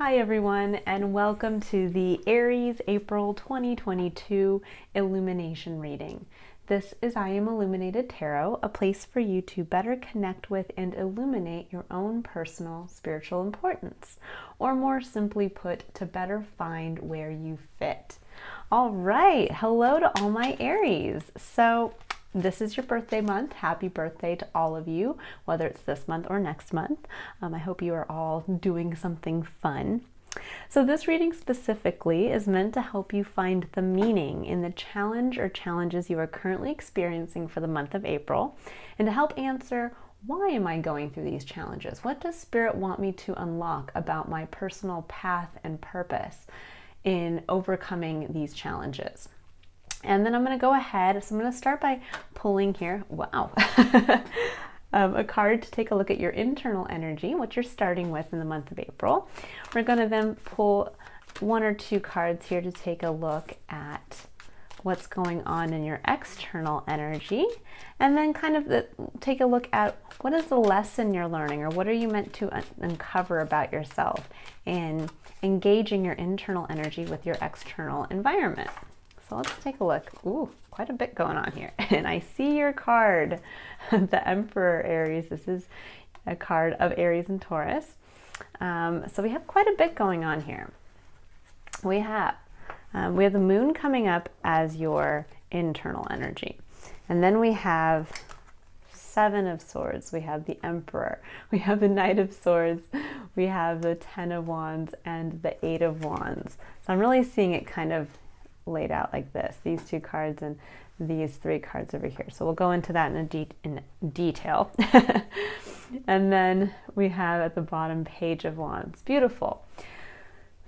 Hi everyone, and welcome to the Aries April 2022 Illumination reading. This is I Am Illuminated Tarot, a place for you to better connect with and illuminate your own personal spiritual importance, or more simply put, to better find where you fit. All right, hello to all my Aries. So this is your birthday month. Happy birthday to all of you, whether it's this month or next month. I hope you are all doing something fun. So this reading specifically is meant to help you find the meaning in the challenge or challenges you are currently experiencing for the month of April, and to help answer, why am I going through these challenges? What does Spirit want me to unlock about my personal path and purpose in overcoming these challenges? And then I'm going to go ahead. So I'm going to start by pulling here. Wow. A card to take a look at your internal energy, what you're starting with in the month of April. We're going to then pull one or two cards here to take a look at what's going on in your external energy. And then kind of take a look at what is the lesson you're learning, or what are you meant to uncover about yourself in engaging your internal energy with your external environment. So let's take a look. Ooh, quite a bit going on here. And I see your card, the Emperor Aries. This is a card of Aries and Taurus. So we have quite a bit going on here. We have the moon coming up as your internal energy. And then we have Seven of Swords. We have the Emperor. We have the Knight of Swords. We have the Ten of Wands and the Eight of Wands. So I'm really seeing it kind of laid out like this, these two cards and these three cards over here. So we'll go into that in detail. And then we have at the bottom Page of Wands. Beautiful.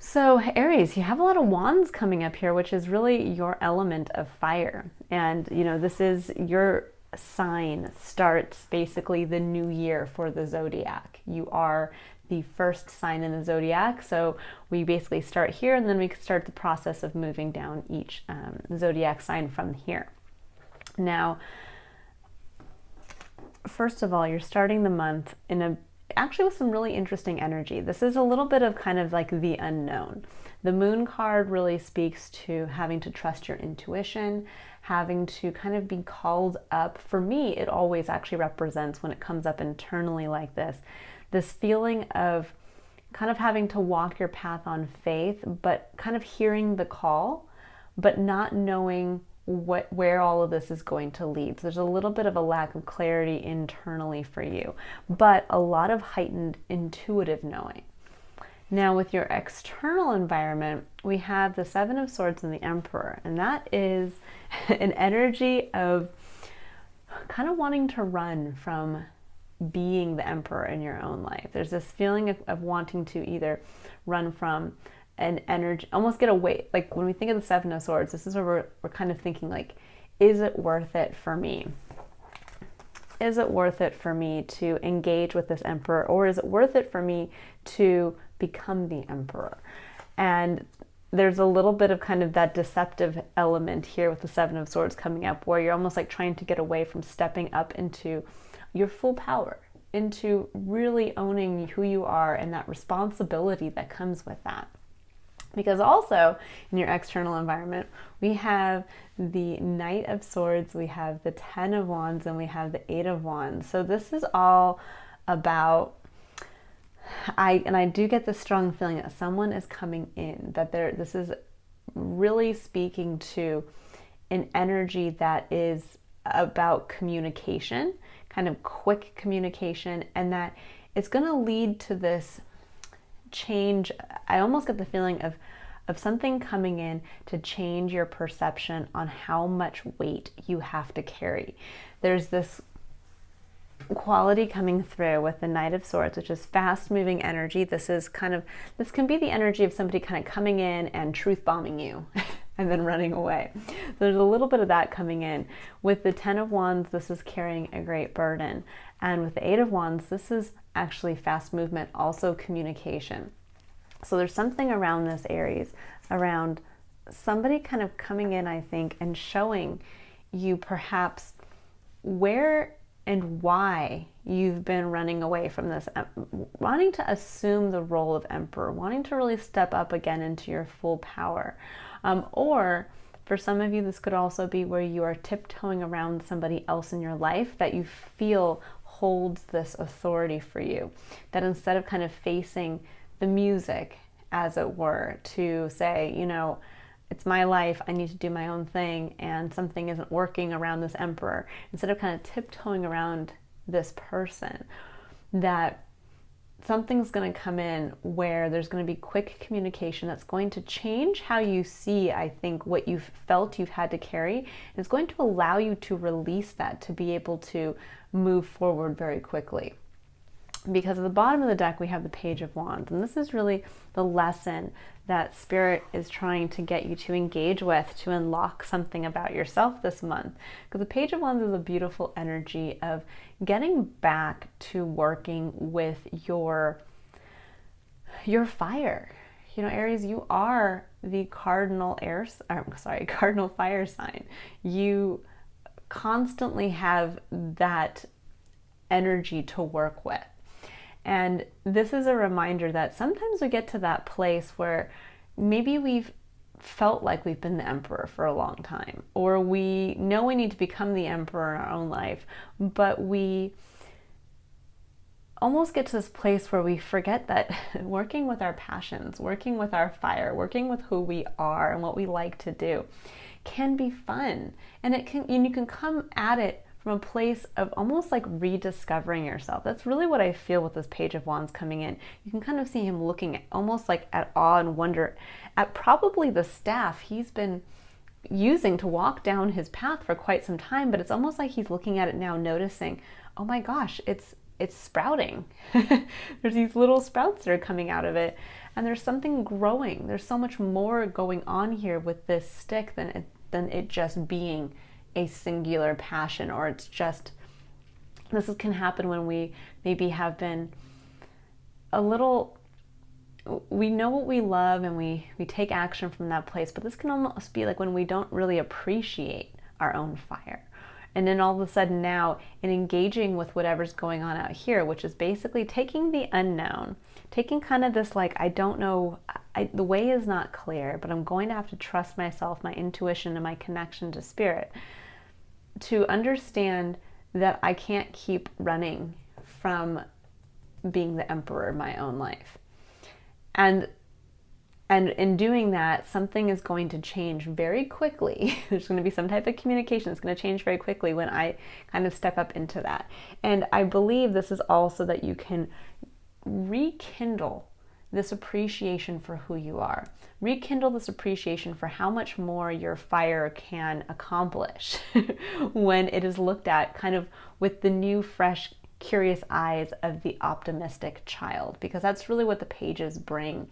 So Aries, you have a lot of wands coming up here, which is really your element of fire. And you know, this is your sign starts basically the new year for the Zodiac. You are the first sign in the Zodiac, so we basically start here, and then we start the process of moving down each Zodiac sign from here. Now, first of all, you're starting the month actually with some really interesting energy. This is a little bit of kind of like the unknown. The Moon card really speaks to having to trust your intuition, having to kind of be called up. For me, it always actually represents, when it comes up internally like this feeling of kind of having to walk your path on faith, but kind of hearing the call, but not knowing where all of this is going to lead. So there's a little bit of a lack of clarity internally for you, but a lot of heightened intuitive knowing. Now with your external environment, we have the Seven of Swords and the Emperor, and that is an energy of kind of wanting to run from being the emperor in your own life. There's this feeling of wanting to either run from an energy, almost get away. Like when we think of the Seven of Swords, this is where we're kind of thinking like, is it worth it for me? Is it worth it for me to engage with this emperor, or is it worth it for me to become the emperor? And there's a little bit of kind of that deceptive element here with the Seven of Swords coming up, where you're almost like trying to get away from stepping up into your full power, into really owning who you are and that responsibility that comes with that. Because also in your external environment, we have the Knight of Swords, we have the Ten of Wands, and we have the Eight of Wands. So this is all about, I do get this strong feeling that someone is coming in, that this is really speaking to an energy that is about communication, kind of quick communication, and that it's going to lead to this change. I almost get the feeling of something coming in to change your perception on how much weight you have to carry. There's this quality coming through with the Knight of Swords, which is fast moving energy. This can be the energy of somebody kind of coming in and truth bombing you and then running away. So there's a little bit of that coming in. With the Ten of Wands, this is carrying a great burden. And with the Eight of Wands, this is actually fast movement, also communication. So there's something around this Aries, around somebody kind of coming in, I think, and showing you perhaps where and why you've been running away from this, wanting to assume the role of emperor, wanting to really step up again into your full power. Or for some of you, this could also be where you are tiptoeing around somebody else in your life that you feel holds this authority for you. That instead of kind of facing the music, as it were, to say, you know, it's my life, I need to do my own thing, and something isn't working around this emperor, instead of kind of tiptoeing around this person, that something's going to come in where there's going to be quick communication that's going to change how you see, I think, what you've felt you've had to carry. And it's going to allow you to release that, to be able to move forward very quickly. Because at the bottom of the deck, we have the Page of Wands. And this is really the lesson that Spirit is trying to get you to engage with, to unlock something about yourself this month. Because the Page of Wands is a beautiful energy of getting back to working with your fire. You know, Aries, you are the cardinal fire sign. You constantly have that energy to work with. And this is a reminder that sometimes we get to that place where maybe we've felt like we've been the emperor for a long time, or we know we need to become the emperor in our own life, but we almost get to this place where we forget that working with our passions, working with our fire, working with who we are and what we like to do can be fun. And you can come at it from a place of almost like rediscovering yourself. That's really what I feel with this Page of Wands coming in. You can kind of see him looking almost like at awe and wonder at probably the staff he's been using to walk down his path for quite some time, but it's almost like he's looking at it now, noticing, oh my gosh, it's sprouting. There's these little sprouts that are coming out of it, and there's something growing. There's so much more going on here with this stick than it just being a singular passion, or it's just, this can happen when we maybe have been a little, we know what we love and we take action from that place, but this can almost be like when we don't really appreciate our own fire. And then all of a sudden now, in engaging with whatever's going on out here, which is basically taking the unknown, taking kind of this like, I don't know, the way is not clear, but I'm going to have to trust myself, my intuition, and my connection to Spirit, to understand that I can't keep running from being the emperor of my own life. And in doing that, something is going to change very quickly. There's going to be some type of communication that's going to change very quickly when I kind of step up into that. And I believe this is also that you can rekindle this appreciation for who you are. Rekindle this appreciation for how much more your fire can accomplish when it is looked at kind of with the new, fresh, curious eyes of the optimistic child. Because that's really what the pages bring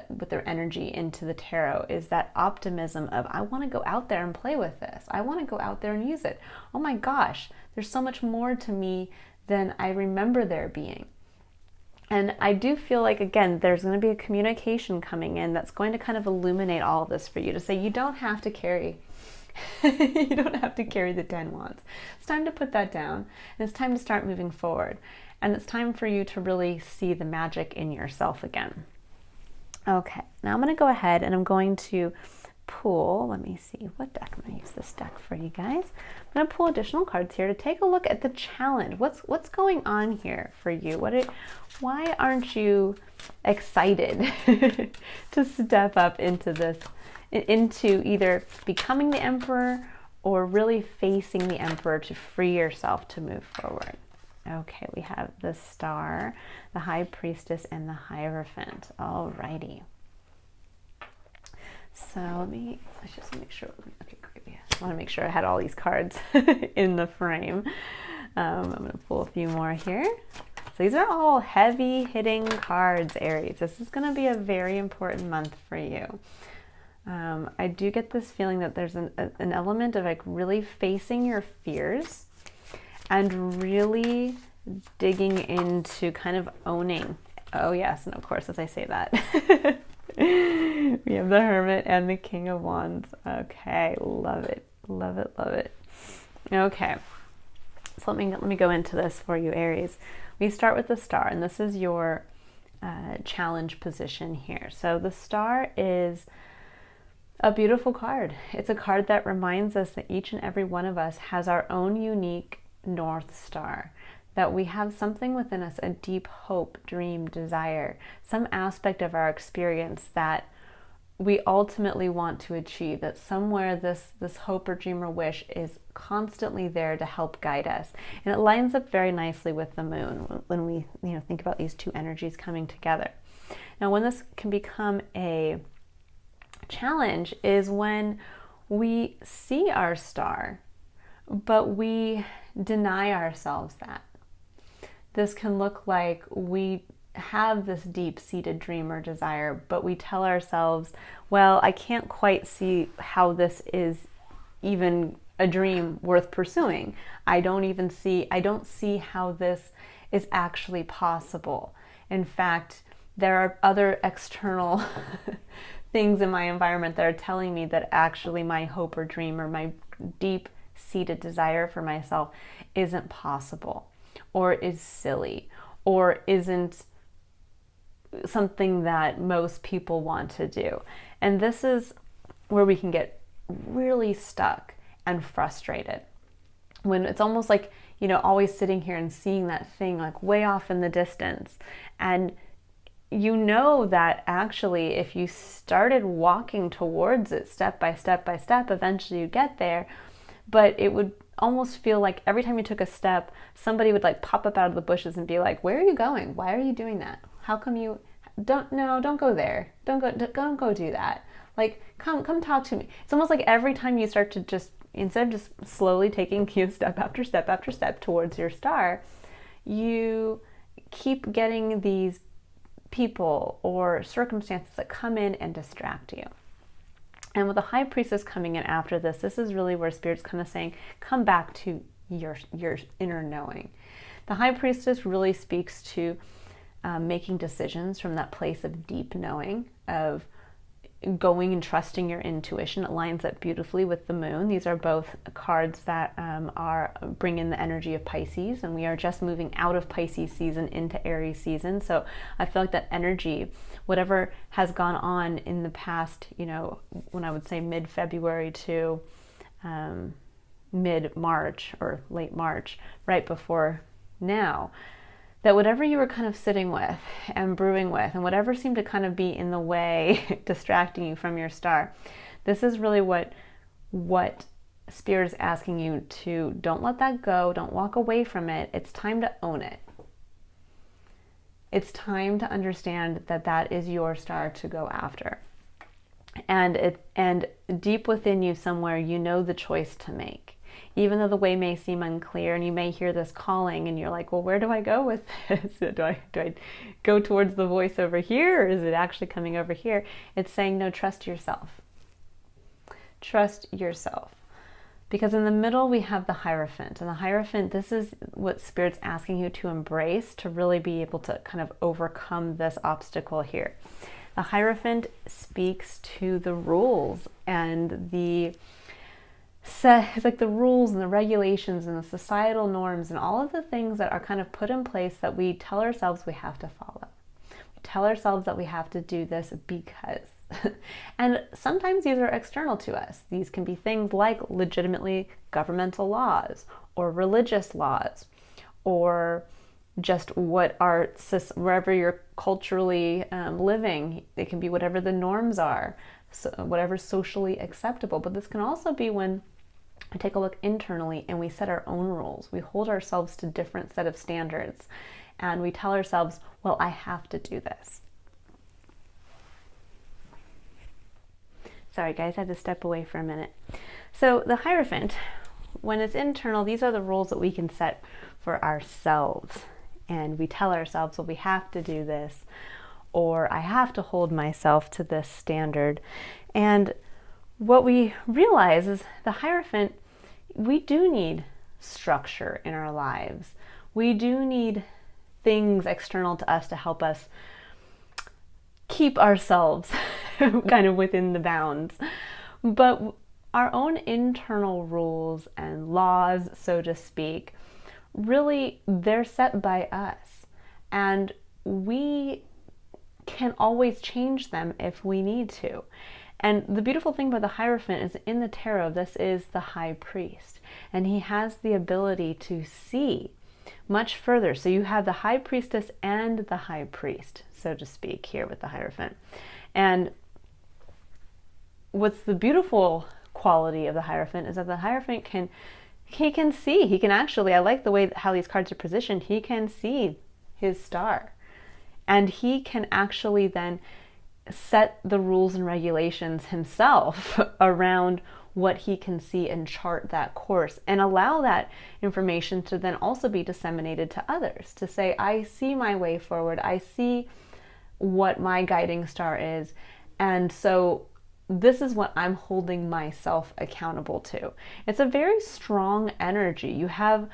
with their energy into the tarot, is that optimism of, I want to go out there and play with this. I want to go out there and use it. Oh my gosh, there's so much more to me than I remember there being. And I do feel like, again, there's going to be a communication coming in that's going to kind of illuminate all of this for you, to say you don't have to carry you don't have to carry the 10 wands. It's time to put that down, and it's time to start moving forward. And it's time for you to really see the magic in yourself again. Okay, now I'm going to go ahead and I'm going to pull, let me see, what deck? I'm going to use this deck for you guys. I'm going to pull additional cards here to take a look at the challenge. What's going on here for you? Why aren't you excited to step up into this, into either becoming the emperor or really facing the emperor to free yourself to move forward? Okay, we have the Star, the High Priestess, and the Hierophant. Alrighty. So let's just make sure. Okay, great. I want to make sure I had all these cards in the frame. I'm going to pull a few more here. So these are all heavy hitting cards, Aries. This is going to be a very important month for you. I do get this feeling that there's an element of like really facing your fears and really digging into kind of owning. Oh yes, and of course, as I say that, we have the Hermit and the King of Wands. Okay, love it, love it, love it. Okay, So let me go into this for you, Aries. We start with the star, and this is your challenge position here. So the star is a beautiful card. It's a card that reminds us that each and every one of us has our own unique North Star, that we have something within us, a deep hope, dream, desire, some aspect of our experience that we ultimately want to achieve, that somewhere this hope or dream or wish is constantly there to help guide us. And it lines up very nicely with the moon when we think about these two energies coming together. Now, when this can become a challenge is when we see our star, but we deny ourselves that. This can look like we have this deep-seated dream or desire, but we tell ourselves, well, I can't quite see how this is even a dream worth pursuing. I don't see how this is actually possible. In fact, there are other external things in my environment that are telling me that actually my hope or dream or my deep-seated desire for myself isn't possible, or is silly, or isn't something that most people want to do. And this is where we can get really stuck and frustrated, when it's almost like, always sitting here and seeing that thing like way off in the distance. And that actually if you started walking towards it step by step by step, eventually you get there. But it would almost feel like every time you took a step, somebody would like pop up out of the bushes and be like, where are you going? Why are you doing that? How come you don't go there. Don't go do that. Like, come talk to me. It's almost like every time you start to just, instead of just slowly taking step after step after step towards your star, you keep getting these people or circumstances that come in and distract you. And with the High Priestess coming in after this is really where Spirit's kind of saying, come back to your inner knowing. The High Priestess really speaks to making decisions from that place of deep knowing, of going and trusting your intuition. It lines up beautifully with the moon. These are both cards that bring in the energy of Pisces, and we are just moving out of Pisces season into Aries season. So I feel like that energy, whatever has gone on in the past, when I would say mid-February to mid-March or late March, right before now, that whatever you were kind of sitting with and brewing with, and whatever seemed to kind of be in the way, distracting you from your star, this is really what Spirit is asking you to, don't let that go, don't walk away from it. It's time to own it. It's time to understand that that is your star to go after. And deep within you somewhere, the choice to make. Even though the way may seem unclear, and you may hear this calling and you're like, well, where do I go with this? Do I go towards the voice over here, or is it actually coming over here? It's saying, no, trust yourself. Trust yourself. Because in the middle we have the Hierophant. And the Hierophant, this is what Spirit's asking you to embrace to really be able to kind of overcome this obstacle here. The Hierophant speaks to the rules and it's like the rules and the regulations and the societal norms and all of the things that are kind of put in place that we tell ourselves we have to follow. We tell ourselves that we have to do this because. And sometimes these are external to us. These can be things like legitimately governmental laws or religious laws, or just wherever you're culturally living. It can be whatever the norms are, so whatever's socially acceptable. But this can also be when we take a look internally and we set our own rules. We hold ourselves to different set of standards and we tell ourselves, well, I have to do this. Sorry guys, I had to step away for a minute. So the Hierophant, when it's internal, these are the rules that we can set for ourselves. And we tell ourselves, well, we have to do this, or I have to hold myself to this standard. And what we realize is the Hierophant, we do need structure in our lives. We do need things external to us to help us keep ourselves kind of within the bounds. But our own internal rules and laws, so to speak, really they're set by us, and we can always change them if we need to. And the beautiful thing about the Hierophant is in the tarot, this is the high priest, and he has the ability to see much further. So you have the high priestess and the high priest, so to speak, here with the Hierophant. And what's the beautiful quality of the Hierophant is that the Hierophant can see, he can actually, I like the way how these cards are positioned, he can see his star. And he can actually then set the rules and regulations himself around what he can see and chart that course, and allow that information to then also be disseminated to others, to say, I see my way forward, I see what my guiding star is, and so this is what I'm holding myself accountable to. It's a very strong energy. You have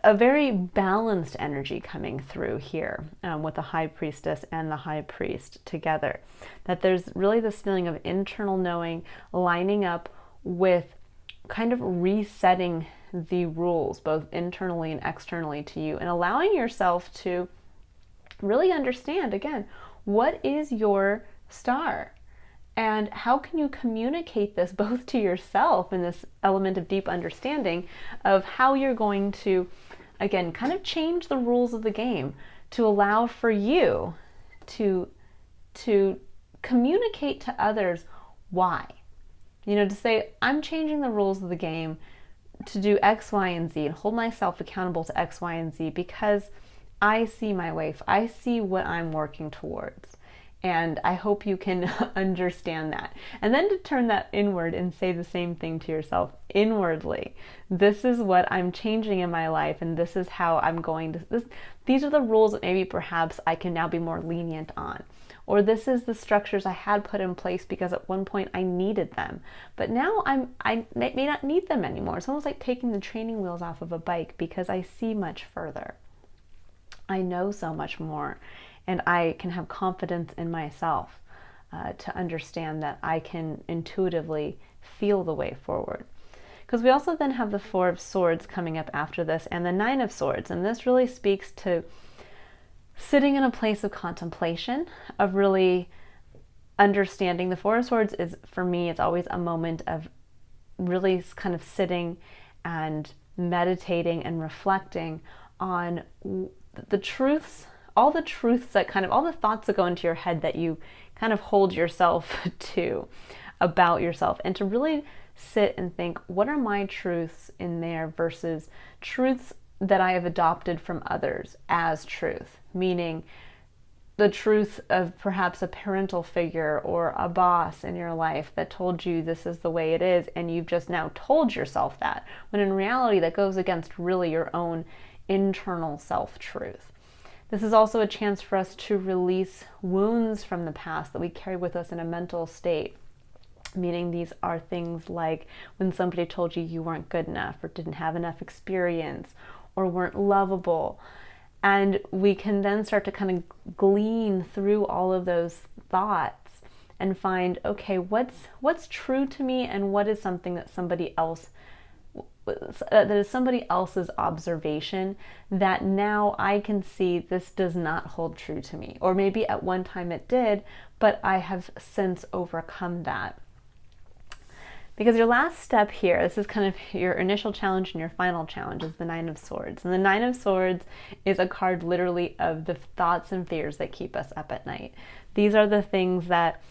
a very balanced energy coming through here with the high priestess and the high priest together. That there's really this feeling of internal knowing lining up with kind of resetting the rules, both internally and externally to you, and allowing yourself to really understand, again, what is your star? And how can you communicate this both to yourself in this element of deep understanding of how you're going to, again, kind of change the rules of the game to allow for you to communicate to others why. You know, to say, I'm changing the rules of the game to do X, Y, and Z and hold myself accountable to X, Y, and Z because I see my way. I see what I'm working towards. And I hope you can understand that. And then to turn that inward and say the same thing to yourself inwardly. This is what I'm changing in my life, and this is how I'm going to, these are the rules that maybe perhaps I can now be more lenient on. Or this is the structures I had put in place because at one point I needed them. But now I may not need them anymore. It's almost like taking the training wheels off of a bike because I see much further. I know so much more. And I can have confidence in myself to understand that I can intuitively feel the way forward. Because we also then have the Four of Swords coming up after this and the Nine of Swords. And this really speaks to sitting in a place of contemplation, of really understanding. The Four of Swords is, for me, it's always a moment of really kind of sitting and meditating and reflecting on the truths, all the truths that kind of, all the thoughts that go into your head that you kind of hold yourself to about yourself, and to really sit and think, what are my truths in there versus truths that I have adopted from others as truth, meaning the truth of perhaps a parental figure or a boss in your life that told you this is the way it is, and you've just now told yourself that, when in reality that goes against really your own internal self-truth. This is also a chance for us to release wounds from the past that we carry with us in a mental state. Meaning these are things like when somebody told you you weren't good enough or didn't have enough experience or weren't lovable. And we can then start to kind of glean through all of those thoughts and find, okay, what's true to me and what is something that somebody else that is somebody else's observation that now I can see this does not hold true to me. Or maybe at one time it did, but I have since overcome that. Because your last step here, this is kind of your initial challenge and your final challenge, is the Nine of Swords. And the Nine of Swords is a card literally of the thoughts and fears that keep us up at night. These are the things that,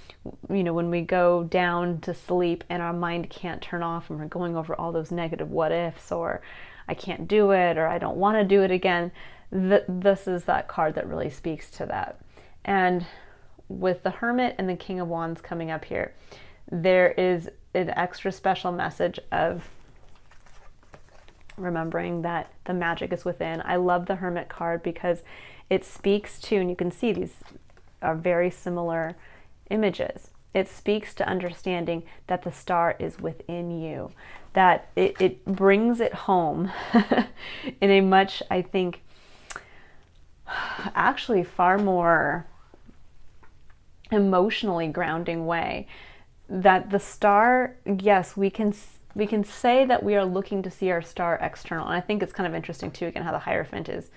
you know, when we go down to sleep and our mind can't turn off and we're going over all those negative what ifs, or I can't do it, or I don't want to do it again, this is that card that really speaks to that. And with the Hermit and the King of Wands coming up here, there is an extra special message of remembering that the magic is within. I love the Hermit card because it speaks to, and you can see these are very similar images. It speaks to understanding that the star is within you, that it brings it home in a much, I think, actually far more emotionally grounding way. That the star, yes, we can we can say that we are looking to see our star external. And I think it's kind of interesting too, again, how the Hierophant is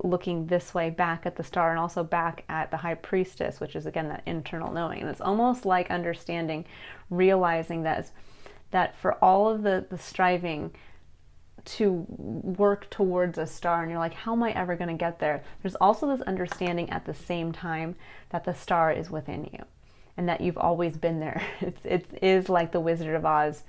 looking this way back at the star and also back at the High Priestess, which is again that internal knowing. And it's almost like understanding, realizing that for all of the striving to work towards a star, and you're like, how am I ever going to get there? There's also this understanding at the same time that the star is within you and that you've always been there. It is like the Wizard of Oz,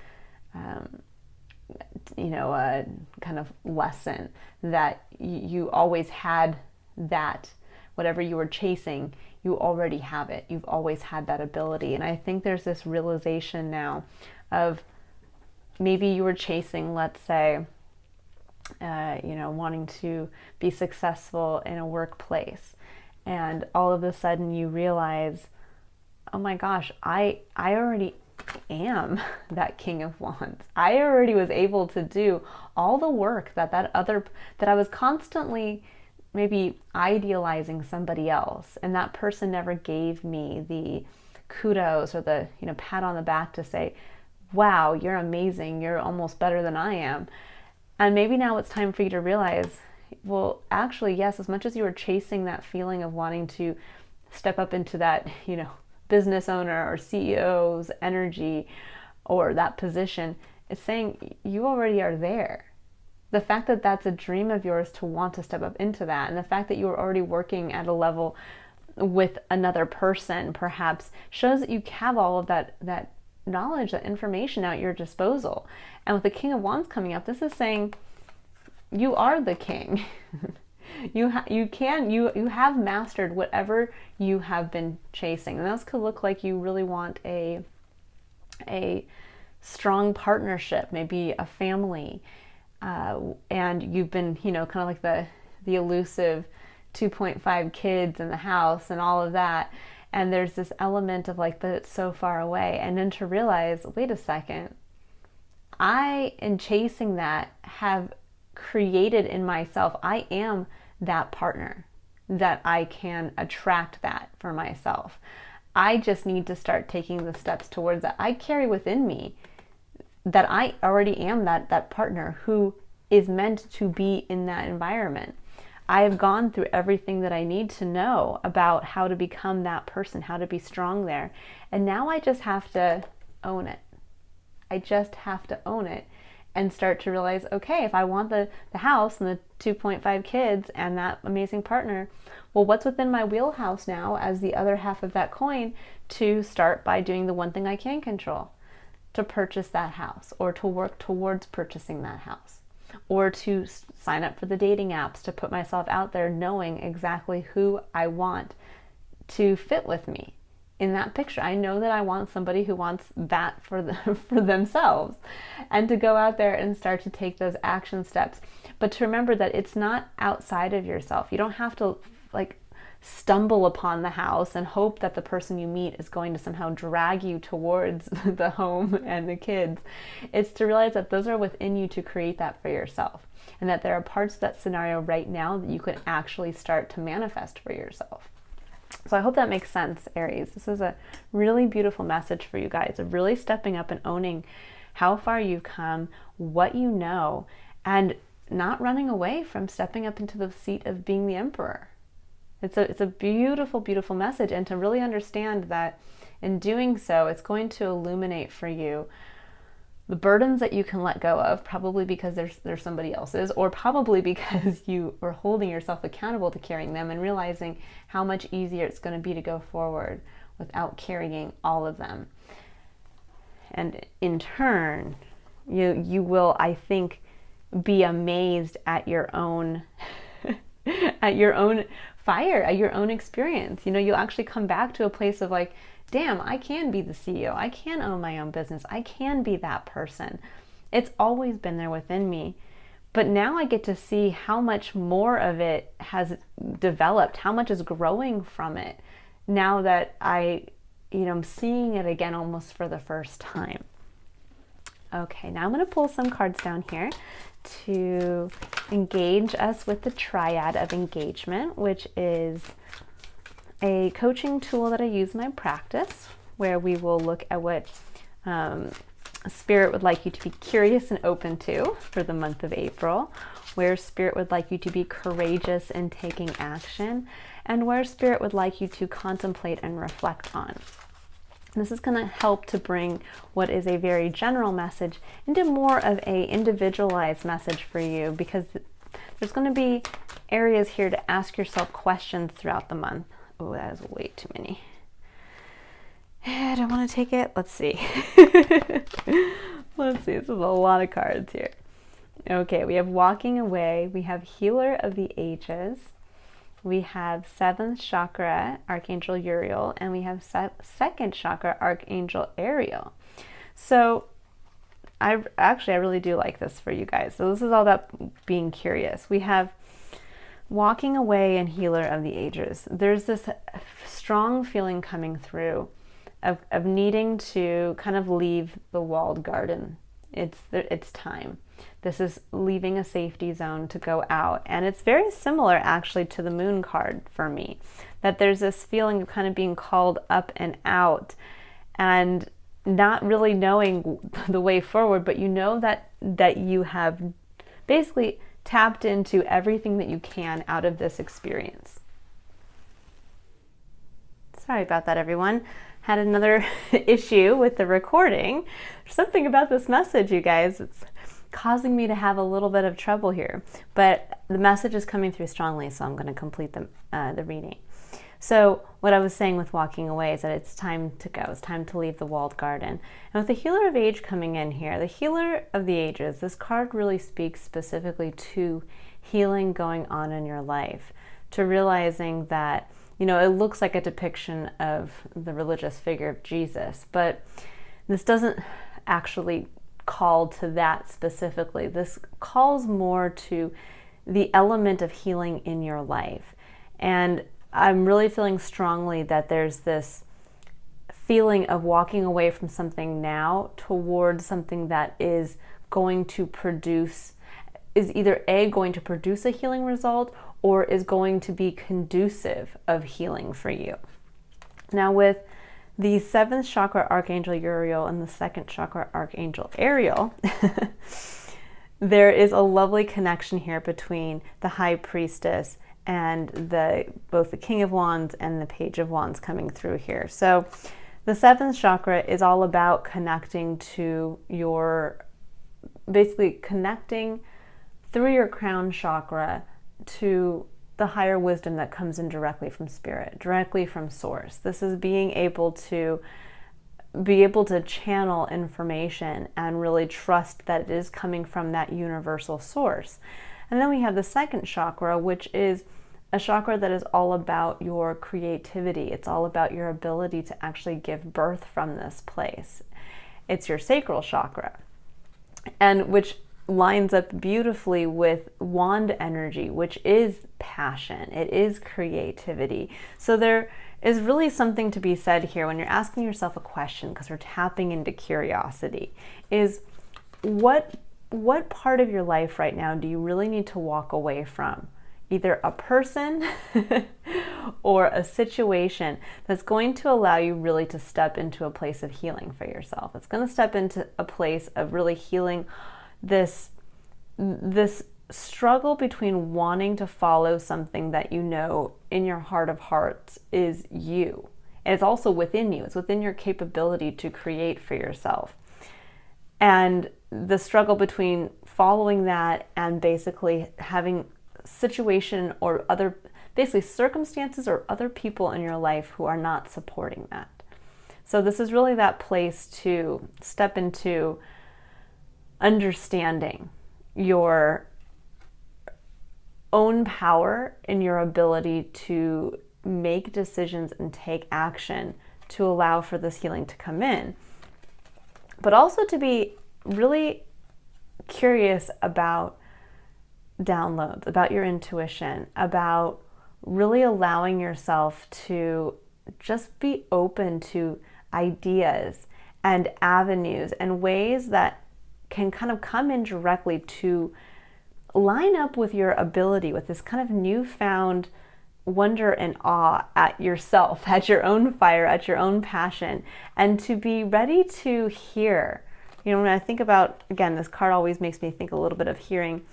kind of lesson that you always had that, whatever you were chasing, you already have it. You've always had that ability. And I think there's this realization now of maybe you were chasing, let's say, wanting to be successful in a workplace. And all of a sudden you realize, oh my gosh, I already am that King of Wands. I already was able to do all the work that I was constantly maybe idealizing somebody else, and that person never gave me the kudos or the pat on the back to say, wow, you're amazing, you're almost better than I am. And maybe now it's time for you to realize, well, actually, yes, as much as you were chasing that feeling of wanting to step up into that, business owner or CEO's energy or that position, it's saying you already are there. The fact that that's a dream of yours to want to step up into that, and the fact that you are already working at a level with another person perhaps, shows that you have all of that knowledge, that information at your disposal. And with the King of Wands coming up, this is saying you are the king. You have mastered whatever you have been chasing. And this could look like you really want a strong partnership, maybe a family, and you've been, kind of like the elusive 2.5 kids in the house and all of that. And there's this element of like, but it's so far away. And then to realize, wait a second, I, in chasing that, have created in myself, I am that partner, that I can attract that for myself. I just need to start taking the steps towards that. I carry within me that I already am that partner who is meant to be in that environment. I have gone through everything that I need to know about how to become that person, how to be strong there. And now I just have to own it. I just have to own it and start to realize, okay, if I want the house and the 2.5 kids and that amazing partner, well, what's within my wheelhouse now as the other half of that coin to start by doing the one thing I can control, to purchase that house, or to work towards purchasing that house, or to sign up for the dating apps, to put myself out there knowing exactly who I want to fit with me in that picture. I know that I want somebody who wants that for themselves, and to go out there and start to take those action steps. But to remember that it's not outside of yourself. You don't have to stumble upon the house and hope that the person you meet is going to somehow drag you towards the home and the kids. It's to realize that those are within you to create that for yourself, and that there are parts of that scenario right now that you can actually start to manifest for yourself. So I hope that makes sense, Aries. This is a really beautiful message for you guys of really stepping up and owning how far you've come, what you know, and not running away from stepping up into the seat of being the emperor. It's a beautiful, beautiful message, and to really understand that in doing so, it's going to illuminate for you the burdens that you can let go of, probably because there's somebody else's, or probably because you are holding yourself accountable to carrying them, and realizing how much easier it's going to be to go forward without carrying all of them. And in turn, you will, I think, be amazed at your own at your own fire, at your own experience. You'll actually come back to a place of like, damn, I can be the CEO. I can own my own business. I can be that person. It's always been there within me. But now I get to see how much more of it has developed, how much is growing from it, now that I'm seeing it again almost for the first time. Okay, now I'm going to pull some cards down here to engage us with the Triad of Engagement, which is a coaching tool that I use in my practice, where we will look at what Spirit would like you to be curious and open to for the month of April, where Spirit would like you to be courageous in taking action, and where Spirit would like you to contemplate and reflect on. This is going to help to bring what is a very general message into more of a individualized message for you, because there's going to be areas here to ask yourself questions throughout the month. Oh, that is way too many. I don't want to take it. Let's see. Let's see. This is a lot of cards here. Okay, we have Walking Away. We have Healer of the Ages. We have 7th Chakra, Archangel Uriel. And we have 2nd Chakra, Archangel Ariel. So I really do like this for you guys. So this is all about being curious. We have Walking Away and Healer of the Ages. There's this strong feeling coming through of needing to kind of leave the walled garden. It's time. This is leaving a safety zone to go out. And it's very similar actually to the Moon card for me, that there's this feeling of kind of being called up and out and not really knowing the way forward, but you know that you have basically tapped into everything that you can out of this experience. Sorry about that, everyone. Had another issue with the recording. There's something about this message, you guys. It's causing me to have a little bit of trouble here, but the message is coming through strongly, so I'm going to complete the reading. So what I was saying with Walking Away is that it's time to go. It's time to leave the walled garden. And with the Healer of Age coming in here, the Healer of the Ages, this card really speaks specifically to healing going on in your life, to realizing that, you know, it looks like a depiction of the religious figure of Jesus, but this doesn't actually call to that specifically. This calls more to the element of healing in your life. And I'm really feeling strongly that there's this feeling of walking away from something now towards something that is going to produce, is either going to produce a healing result or is going to be conducive of healing for you. Now with the 7th Chakra Archangel Uriel and the 2nd Chakra Archangel Ariel, there is a lovely connection here between the High Priestess and both the King of Wands and the Page of Wands coming through here. So the 7th Chakra is all about connecting to basically connecting through your crown chakra to the higher wisdom that comes in directly from Spirit, directly from Source. This is being able to channel information and really trust that it is coming from that universal source. And then we have the 2nd chakra, which is a chakra that is all about your creativity. It's all about your ability to actually give birth from this place. It's your sacral chakra, and which lines up beautifully with wand energy, which is passion. It is creativity. So there is really something to be said here when you're asking yourself a question, because we're tapping into curiosity, is what part of your life right now do you really need to walk away from? Either a person or a situation that's going to allow you really to step into a place of healing for yourself. It's going to step into a place of really healing this struggle between wanting to follow something that you know in your heart of hearts is you. And it's also within you. It's within your capability to create for yourself. And the struggle between following that and basically having situation or other, basically circumstances or other people in your life who are not supporting that. So this is really that place to step into understanding your own power in your ability to make decisions and take action to allow for this healing to come in, but also to be really curious about downloads, about your intuition, about really allowing yourself to just be open to ideas and avenues and ways that can kind of come in directly to line up with your ability, with this kind of newfound wonder and awe at yourself, at your own fire, at your own passion, and to be ready to hear You know, when I think about, again, this card always makes me think a little bit of hearing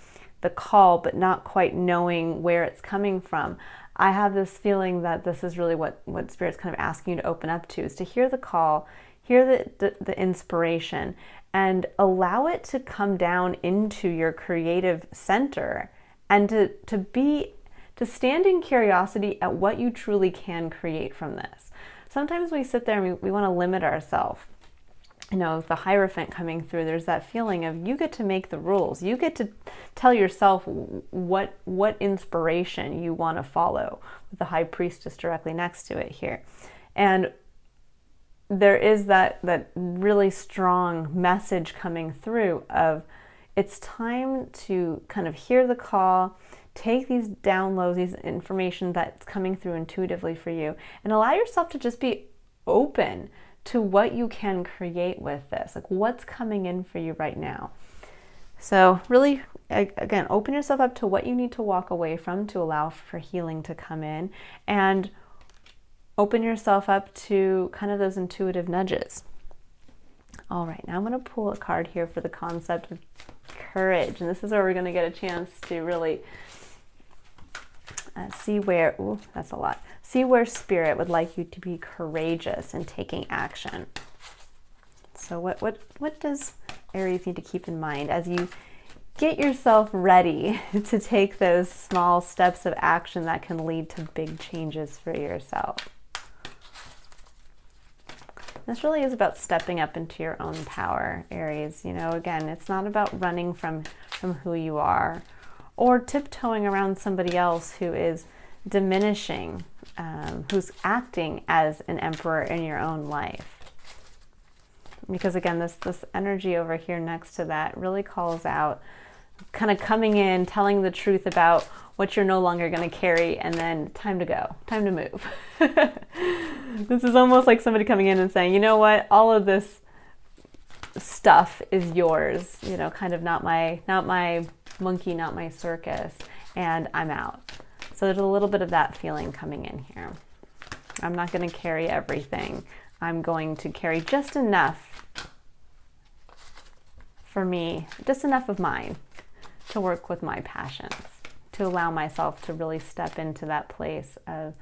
the call, but not quite knowing where it's coming from. I have this feeling that this is really what Spirit's kind of asking you to open up to, is to hear the call, hear the inspiration, and allow it to come down into your creative center, and to stand in curiosity at what you truly can create from this. Sometimes we sit there and we want to limit ourselves. You know, the Hierophant coming through, there's that feeling of you get to make the rules. You get to tell yourself what inspiration you want to follow, with the High Priestess directly next to it here. And there is that really strong message coming through of it's time to kind of hear the call, take these downloads, these information that's coming through intuitively for you, and allow yourself to just be open to what you can create with this, like what's coming in for you right now. So really, again, open yourself up to what you need to walk away from to allow for healing to come in, and open yourself up to kind of those intuitive nudges. All right, now I'm going to pull a card here for the concept of courage, and this is where we're going to get a chance to really see where, ooh, that's a lot. See where Spirit would like you to be courageous in taking action. So what does Aries need to keep in mind as you get yourself ready to take those small steps of action that can lead to big changes for yourself? This really is about stepping up into your own power, Aries. You know, again, it's not about running from who you are, or tiptoeing around somebody else who is diminishing, who's acting as an emperor in your own life. Because again, this energy over here next to that really calls out kind of coming in, telling the truth about what you're no longer going to carry, and then time to go, time to move. This is almost like somebody coming in and saying, you know what, all of this stuff is yours, you know, kind of not my monkey, not my circus, and I'm out. So there's a little bit of that feeling coming in here. I'm not going to carry everything. I'm going to carry just enough for me, just enough of mine to work with my passions, to allow myself to really step into that place of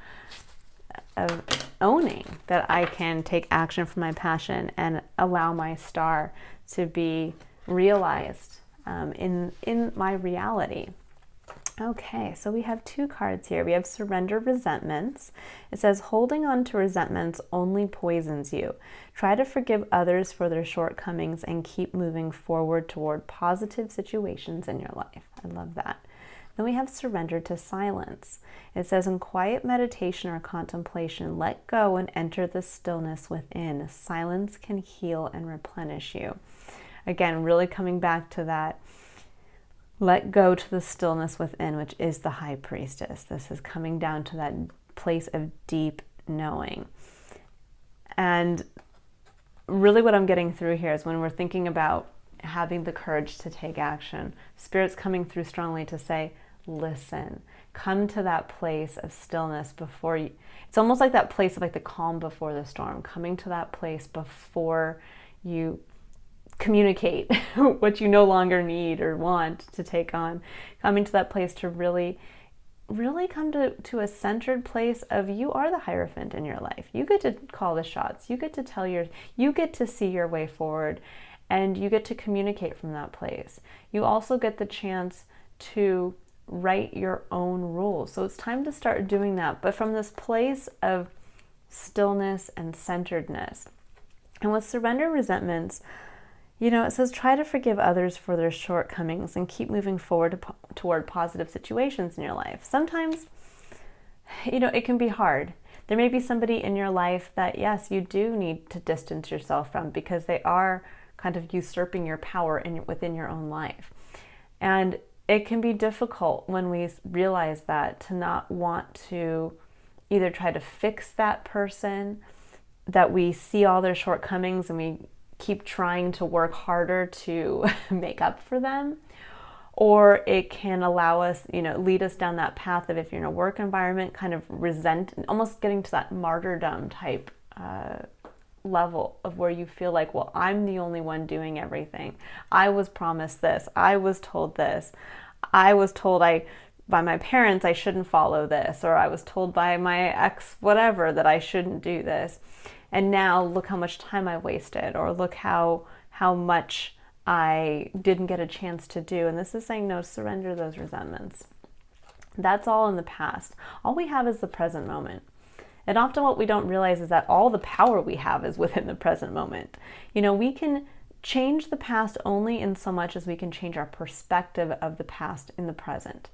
owning that I can take action for my passion and allow my star to be realized in my reality. Okay, so we have two cards here. We have Surrender Resentments. It says, holding on to resentments only poisons you. Try to forgive others for their shortcomings and keep moving forward toward positive situations in your life. I love that. Then we have Surrender to Silence. It says, in quiet meditation or contemplation, let go and enter the stillness within. Silence can heal and replenish you. Again, really coming back to that, let go to the stillness within, which is the High Priestess. This is coming down to that place of deep knowing. And really what I'm getting through here is when we're thinking about having the courage to take action, Spirit's coming through strongly to say, listen, come to that place of stillness before you. It's almost like that place of like the calm before the storm, coming to that place before you communicate what you no longer need or want to take on, coming to that place to really come to a centered place of you are the Hierophant in your life. You get to call the shots. You get to you get to see your way forward, and you get to communicate from that place. You also get the chance to write your own rules. So it's time to start doing that, but from this place of stillness and centeredness. And with Surrender Resentments, you know, it says, try to forgive others for their shortcomings and keep moving forward toward positive situations in your life. Sometimes, you know, it can be hard. There may be somebody in your life that, yes, you do need to distance yourself from because they are kind of usurping your power within your own life. And it can be difficult when we realize that, to not want to either try to fix that person, that we see all their shortcomings and we keep trying to work harder to make up for them, or it can allow us, you know, lead us down that path of, if you're in a work environment, kind of almost getting to that martyrdom type level of where you feel like, well, I'm the only one doing everything. I was promised this. I was told this. I was told by my parents I shouldn't follow this, or I was told by my ex whatever that I shouldn't do this. And now look how much time I wasted, or look how much I didn't get a chance to do. And this is saying no, surrender those resentments. That's all in the past. All we have is the present moment. And often what we don't realize is that all the power we have is within the present moment. You know, we can change the past only in so much as we can change our perspective of the past in the present.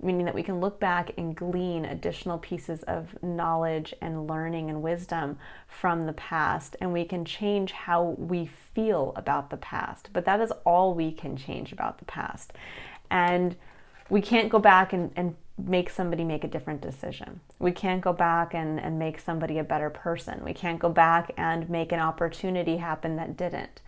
Meaning that we can look back and glean additional pieces of knowledge and learning and wisdom from the past, and we can change how we feel about the past. But that is all we can change about the past. And we can't go back and make somebody make a different decision. We can't go back and make somebody a better person. We can't go back and make an opportunity happen that didn't.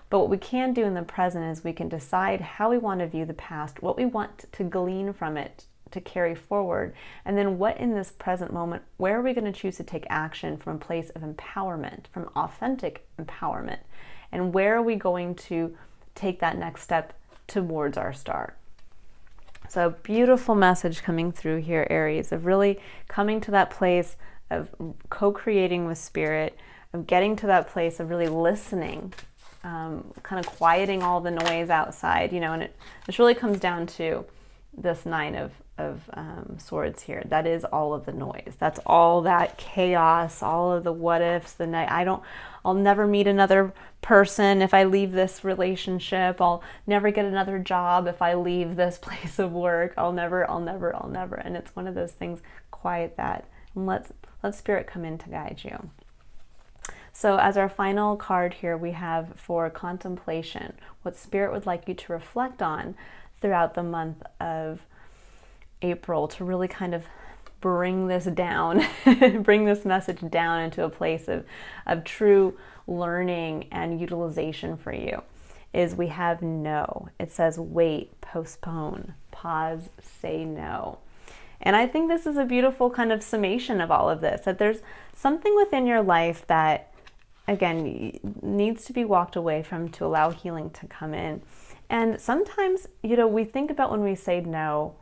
But what we can do in the present is we can decide how we want to view the past, what we want to glean from it to carry forward, and then what in this present moment, where are we going to choose to take action from a place of empowerment, from authentic empowerment, and where are we going to take that next step towards our star. So beautiful message coming through here, Aries, of really coming to that place of co-creating with spirit, of getting to that place of really listening, kind of quieting all the noise outside, you know, and this really comes down to this Nine of Swords here. That is all of the noise. That's all that chaos, all of the what ifs, the night. I'll never meet another person if I leave this relationship. I'll never get another job if I leave this place of work. I'll never. And it's one of those things, quiet that and let spirit come in to guide you. So as our final card here, we have for contemplation, what spirit would like you to reflect on throughout the month of April to really kind of bring this down, bring this message down into a place of true learning and utilization for you, is we have no. It says wait, postpone, pause, say no. And I think this is a beautiful kind of summation of all of this, that there's something within your life that, again, needs to be walked away from to allow healing to come in. And sometimes, you know, we think about when we say no,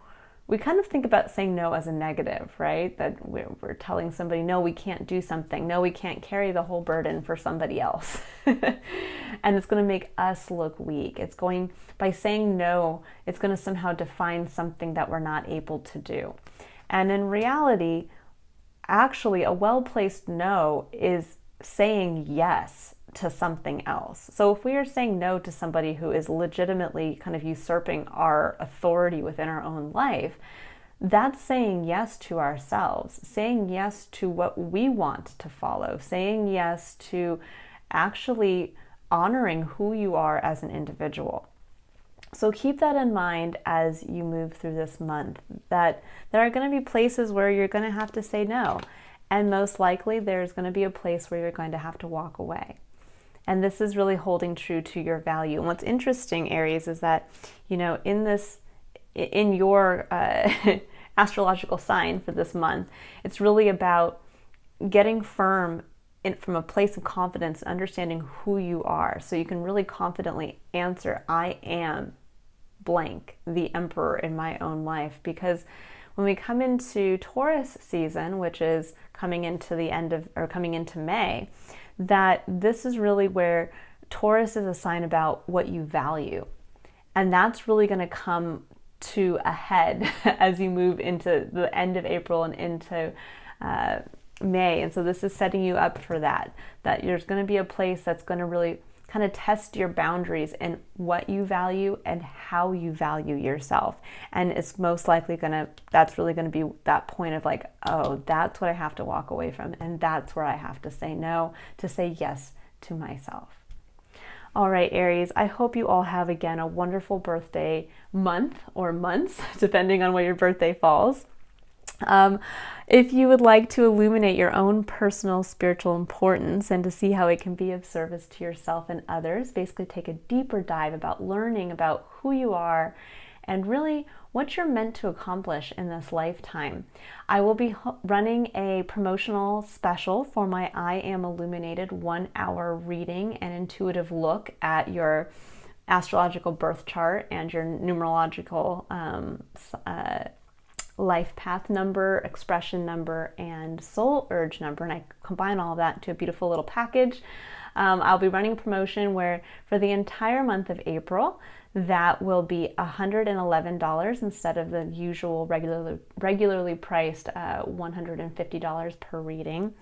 we kind of think about saying no as a negative, right? That we're telling somebody, no, we can't do something. No, we can't carry the whole burden for somebody else. And it's going to make us look weak. By saying no, it's going to somehow define something that we're not able to do. And in reality, actually, a well-placed no is saying yes to something else. So if we are saying no to somebody who is legitimately kind of usurping our authority within our own life, that's saying yes to ourselves, saying yes to what we want to follow, saying yes to actually honoring who you are as an individual. So keep that in mind as you move through this month, that there are going to be places where you're going to have to say no. And most likely there's going to be a place where you're going to have to walk away. And this is really holding true to your value. And what's interesting, Aries, is that, you know, in your astrological sign for this month, it's really about getting firm from a place of confidence, understanding who you are. So you can really confidently answer, I am blank, the emperor in my own life. Because when we come into Taurus season, which is coming into May, that this is really where Taurus is a sign about what you value. And that's really going to come to a head as you move into the end of April and into May. And so this is setting you up for that there's going to be a place that's going to really kind of test your boundaries and what you value and how you value yourself. And it's most likely that's really going to be that point of like, oh, that's what I have to walk away from. And that's where I have to say no, to say yes to myself. All right, Aries, I hope you all have, again, a wonderful birthday month or months, depending on where your birthday falls. If you would like to illuminate your own personal spiritual importance and to see how it can be of service to yourself and others, basically take a deeper dive about learning about who you are and really what you're meant to accomplish in this lifetime. I will be running a promotional special for my I Am Illuminated 1-hour reading and intuitive look at your astrological birth chart and your numerological life path number, expression number, and soul urge number, and I combine all of that into a beautiful little package. I'll be running a promotion where for the entire month of April, that will be $111 instead of the usual regularly priced $150 per reading.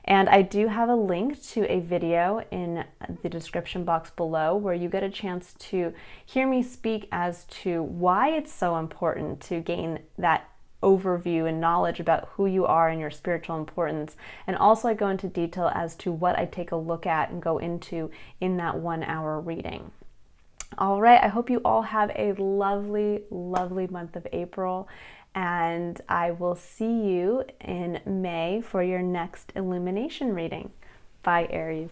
And I do have a link to a video in the description box below where you get a chance to hear me speak as to why it's so important to gain that overview and knowledge about who you are and your spiritual importance. And also I go into detail as to what I take a look at and go into in that 1-hour reading. All right, I hope you all have a lovely, lovely month of April, and I will see you in May for your next illumination reading. Bye, Aries.